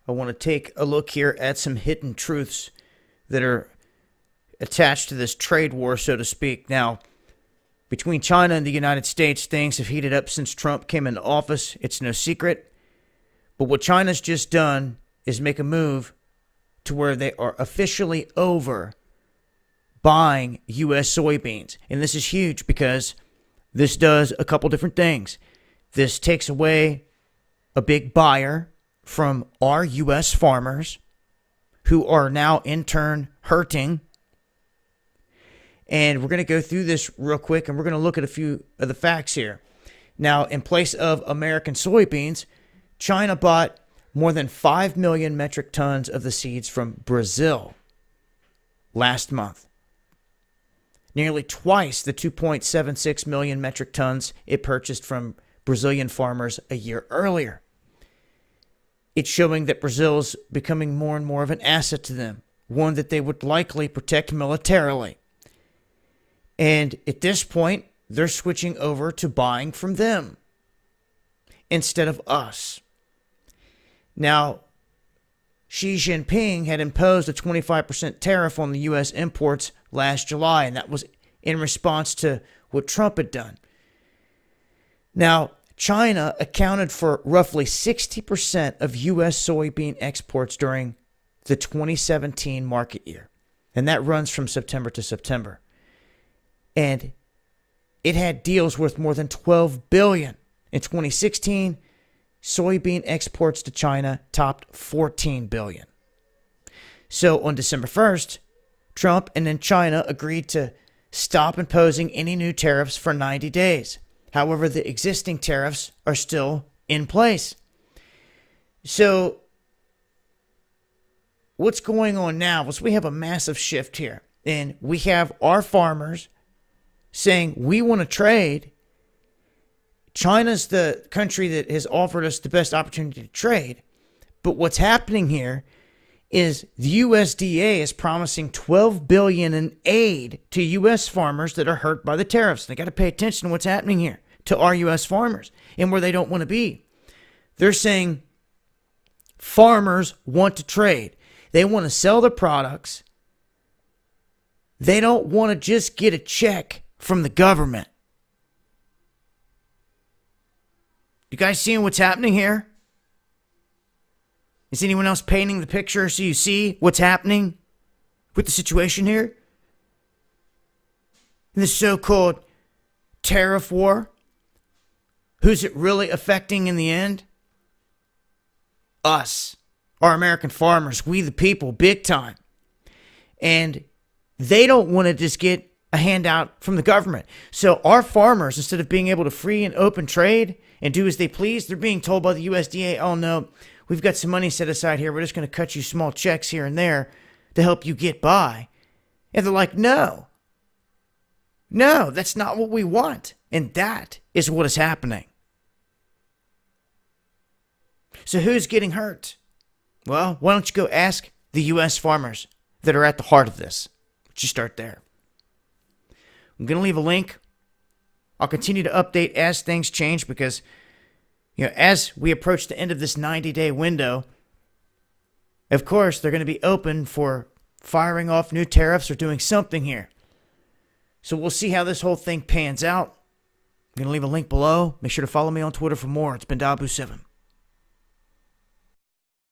I want to take a look here at some hidden truths that are attached to this trade war, so to speak. Now, between China and the United States, things have heated up since Trump came into office. It's no secret. But what China's just done is make a move to where they are officially over buying U.S. soybeans. And this is huge because this does a couple different things. This takes away a big buyer from our U.S. farmers who are now in turn hurting. And we're going to go through this real quick and we're going to look at a few of the facts here. Now, in place of American soybeans, China bought more than 5 million metric tons of the seeds from Brazil last month. Nearly twice the 2.76 million metric tons it purchased from Brazilian farmers a year earlier. It's showing that Brazil's becoming more and more of an asset to them, one that they would likely protect militarily. And at this point, they're switching over to buying from them instead of us. Now, Xi Jinping had imposed a 25% tariff on the U.S. imports last July, and that was in response to what Trump had done. Now, China accounted for roughly 60% of U.S. soybean exports during the 2017 market year, and that runs from September to September. And it had deals worth more than $12 billion. In 2016, soybean exports to China topped $14 billion. So on December 1st, Trump and then China agreed to stop imposing any new tariffs for 90 days. However, the existing tariffs are still in place. So what's going on now is we have a massive shift here. And we have our farmers saying we want to trade. China's the country that has offered us the best opportunity to trade. But what's happening here is the USDA is promising $12 billion in aid to U.S. farmers that are hurt by the tariffs. They got to pay attention to what's happening here to our U.S. farmers and where they don't want to be. They're saying farmers want to trade. They want to sell their products. They don't want to just get a check from the government. You guys seeing what's happening here? Is anyone else painting the picture so you see what's happening with the situation here? In the so-called tariff war? Who's it really affecting in the end? Us. Our American farmers. We the people. Big time. And they don't want to just get a handout from the government. So our farmers, instead of being able to free and open trade and do as they please, they're being told by the USDA, oh no, we've got some money set aside here. We're just going to cut you small checks here and there to help you get by. And they're like, no, that's not what we want. And that is what is happening. So who's getting hurt? Well, why don't you go ask the U.S. farmers that are at the heart of this? Let's just start there. I'm going to leave a link. I'll continue to update as things change because, as we approach the end of this 90-day window, of course, they're going to be open for firing off new tariffs or doing something here. So we'll see how this whole thing pans out. I'm going to leave a link below. Make sure to follow me on Twitter for more. It's been Dabu7.